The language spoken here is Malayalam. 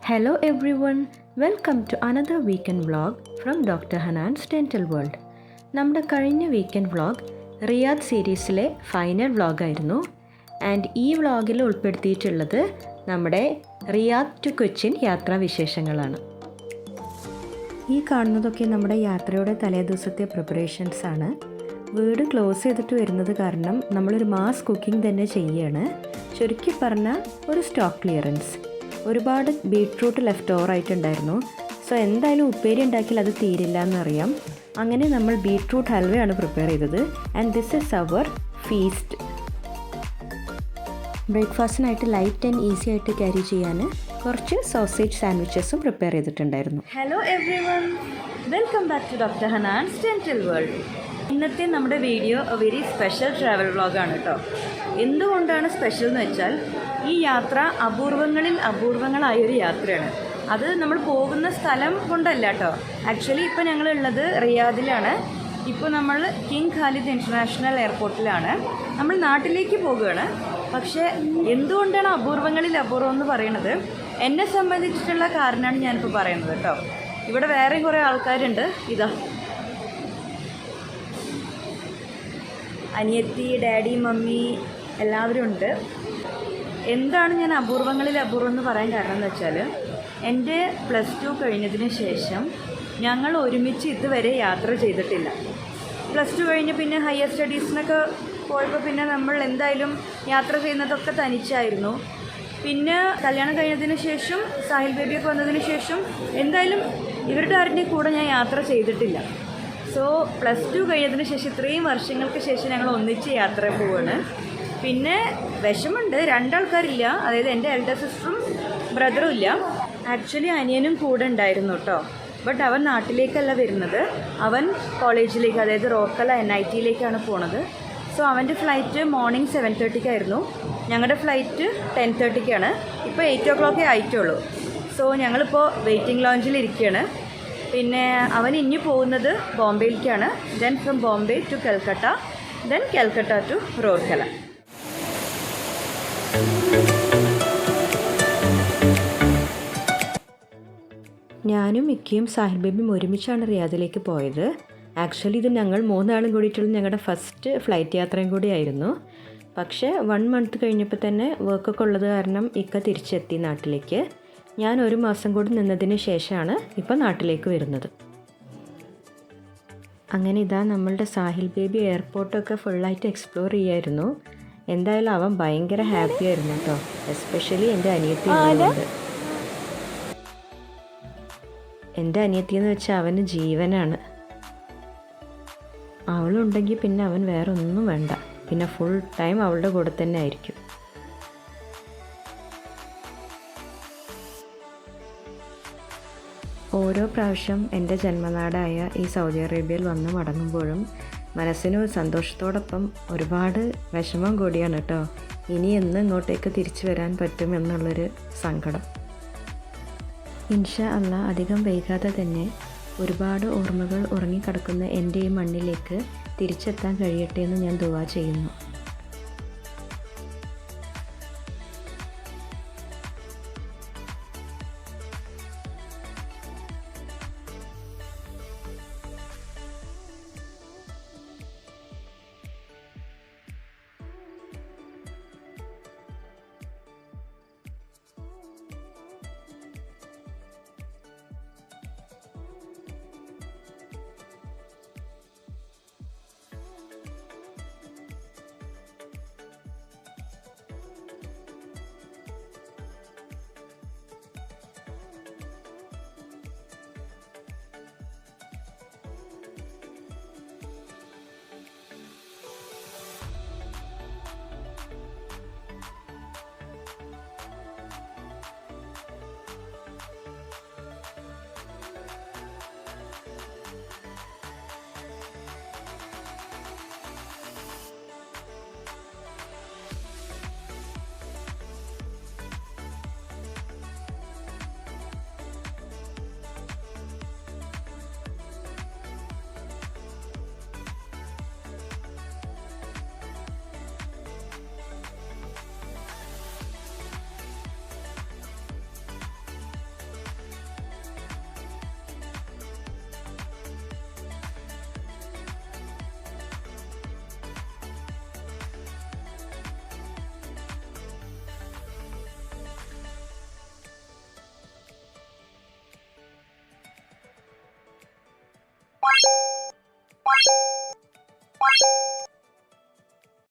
Hello everyone, welcome to another weekend vlog from Dr. Hanan's Dental World. നമ്മുടെ കഴിഞ്ഞ വീക്കെൻഡ് വ്ളോഗ് റിയാദ് സീരീസിലെ ഫൈനൽ വ്ളോഗായിരുന്നു. ആൻഡ് ഈ വ്ളോഗിൽ ഉൾപ്പെടുത്തിയിട്ടുള്ളത് നമ്മുടെ റിയാദ് ടു കൊച്ചിൻ യാത്രാവിശേഷങ്ങളാണ്. ഈ കാണുന്നതൊക്കെ നമ്മുടെ യാത്രയുടെ തലേദിവസത്തെ പ്രിപ്പറേഷൻസ് ആണ്. വീട് ക്ലോസ് ചെയ്തിട്ട് വരുന്നത് കാരണം നമ്മളൊരു മാസ് കുക്കിംഗ് തന്നെ ചെയ്യുകയാണ്. ചുരുക്കി പറഞ്ഞാൽ ഒരു സ്റ്റോക്ക് ക്ലിയറൻസ്. ഒരുപാട് ബീട്രൂട്ട് ലെഫ്റ്റ് ഓവർ ആയിട്ടുണ്ടായിരുന്നു. സോ എന്തായാലും ഉപ്പേരി ഉണ്ടാക്കിയാൽ അത് തീരില്ല എന്നറിയാം. അങ്ങനെ നമ്മൾ ബീട്രൂട്ട് ഹൽവയാണ് പ്രിപ്പയർ ചെയ്തത്. And this is our feast. ബ്രേക്ക്ഫാസ്റ്റിനായിട്ട് ലൈറ്റ് ആൻഡ് ഈസി ആയിട്ട് ക്യാരി ചെയ്യാൻ കുറച്ച് സോസേജ് സാൻഡ്വിച്ചസും പ്രിപ്പയർ ചെയ്തിട്ടുണ്ടായിരുന്നു. Hello everyone, welcome back to doctor Hanan's dental world. ഇന്നത്തെ നമ്മുടെ വീഡിയോ വെരി സ്പെഷ്യൽ ട്രാവൽ വ്ളോഗാണ് കേട്ടോ. എന്തുകൊണ്ടാണ് സ്പെഷ്യൽ എന്ന് വെച്ചാൽ ഈ യാത്ര അപൂർവങ്ങളിൽ അപൂർവങ്ങളായൊരു യാത്രയാണ്. അത് നമ്മൾ പോകുന്ന സ്ഥലം കൊണ്ടല്ല കേട്ടോ. ആക്ച്വലി ഇപ്പോൾ ഞങ്ങളുള്ളത് റിയാദിലാണ്. ഇപ്പോൾ നമ്മൾ കിങ് ഖാലിദ് ഇൻ്റർനാഷണൽ എയർപോർട്ടിലാണ്. നമ്മൾ നാട്ടിലേക്ക് പോകുകയാണ്. പക്ഷേ എന്തുകൊണ്ടാണ് അപൂർവങ്ങളിൽ അപൂർവം എന്ന് പറയുന്നത്, എന്നെ സംബന്ധിച്ചിട്ടുള്ള കാരണമാണ് ഞാനിപ്പോൾ പറയുന്നത് കേട്ടോ. ഇവിടെ വേറെ കുറേ ആൾക്കാരുണ്ട്. ഇതാ അനിയത്തി, ഡാഡി, മമ്മി എല്ലാവരും ഉണ്ട്. എന്താണ് ഞാൻ അപൂർവങ്ങളിൽ അപൂർവം എന്ന് പറയാൻ കാരണം എന്ന് വെച്ചാൽ, എൻ്റെ +2 കഴിഞ്ഞതിന് ശേഷം ഞങ്ങൾ ഒരുമിച്ച് ഇതുവരെ യാത്ര ചെയ്തിട്ടില്ല. +2 കഴിഞ്ഞ് പിന്നെ ഹയർ സ്റ്റഡീസിനൊക്കെ പോയപ്പോൾ പിന്നെ നമ്മൾ എന്തായാലും യാത്ര ചെയ്യുന്നതൊക്കെ തനിച്ചായിരുന്നു. പിന്നെ കല്യാണം കഴിഞ്ഞതിന് ശേഷം സാഹിൽ ബേബിയൊക്കെ വന്നതിന് ശേഷം എന്തായാലും ഇവരുടെ ആരുടെയും കൂടെ ഞാൻ യാത്ര ചെയ്തിട്ടില്ല. സോ +2 കഴിഞ്ഞതിന് ശേഷം ഇത്രയും വർഷങ്ങൾക്ക് ശേഷം ഞങ്ങൾ ഒന്നിച്ച് യാത്ര പോവാണ്. പിന്നെ വിഷമമുണ്ട്, 2 ആൾക്കാരില്ല. അതായത് എൻ്റെ എൽഡർ സിസ്റ്ററും ബ്രദറും ഇല്ല. ആക്ച്വലി അനിയനും കൂടെ ഉണ്ടായിരുന്നു കേട്ടോ. ബട്ട് അവൻ നാട്ടിലേക്കല്ല വരുന്നത്. അവൻ കോളേജിലേക്ക്, അതായത് റോക്കല NITയിലേക്കാണ് പോണത്. സോ അവൻ്റെ ഫ്ലൈറ്റ് മോർണിംഗ് 7:30 ഞങ്ങളുടെ ഫ്ലൈറ്റ് 10:30 ഇപ്പോൾ 8 o'clock ആയിട്ടുള്ളൂ. സോ ഞങ്ങളിപ്പോൾ വെയിറ്റിംഗ് ലോഞ്ചിൽ ഇരിക്കുകയാണ്. പിന്നെ അവൻ ഇനി പോകുന്നത് ബോംബെയിലേക്കാണ്. Then from Bombay to Calcutta, then Calcutta to Rourkela. ഞാനും മിക്കിയും സാഹിൽ ബേബിയും ഒരുമിച്ചാണ് റിയാദിലേക്ക് പോയത്. ആക്ച്വലി ഇത് ഞങ്ങൾ 3 ആളും കൂടിയിട്ടുള്ള ഞങ്ങളുടെ ഫസ്റ്റ് ഫ്ലൈറ്റ് യാത്രയും കൂടിയായിരുന്നു. പക്ഷേ 1 month കഴിഞ്ഞപ്പോൾ തന്നെ വർക്കൊക്കെ ഉള്ളത് കാരണം ഇക്ക തിരിച്ചെത്തി നാട്ടിലേക്ക്. ഞാൻ 1 മാസം കൂടി നിന്നതിന് ശേഷമാണ് ഇപ്പോൾ നാട്ടിലേക്ക് വരുന്നത്. അങ്ങനെ ഇതാ നമ്മളുടെ സാഹിൽ ബേബി എയർപോർട്ടൊക്കെ ഫുള്ളായിട്ട് എക്സ്പ്ലോർ ചെയ്യായിരുന്നു. എന്തായാലും അവൻ ഭയങ്കര ഹാപ്പി ആയിരുന്നു കേട്ടോ. എസ്പെഷ്യലി എൻ്റെ അനിയത്തി ഉള്ളതുകൊണ്ട്. എൻ്റെ അനിയത്തി എന്ന് വെച്ചാൽ അവന് ജീവനാണ്. അവളുണ്ടെങ്കിൽ പിന്നെ അവൻ വേറെ ഒന്നും വേണ്ട. പിന്നെ ഫുൾ ടൈം അവളുടെ കൂടെ തന്നെ ആയിരിക്കും. ഓരോ പ്രാവശ്യം എൻ്റെ ജന്മനാടായ ഈ സൗദി അറേബ്യയിൽ വന്ന് മടങ്ങുമ്പോഴും മനസ്സിന് സന്തോഷത്തോടൊപ്പം ഒരുപാട് വിഷമം കൂടിയാണ് കേട്ടോ. ഇനി എന്ന് ഇങ്ങോട്ടേക്ക് തിരിച്ചു വരാൻ പറ്റും എന്നുള്ളൊരു സങ്കടം. ഇൻഷാ അല്ലാഹ് അധികം വൈകാതെ തന്നെ ഒരുപാട് ഓർമ്മകൾ ഉറങ്ങിക്കിടക്കുന്ന എൻ്റെ ഈ മണ്ണിലേക്ക് തിരിച്ചെത്താൻ കഴിയട്ടെ എന്ന് ഞാൻ ദുആ ചെയ്യുന്നു.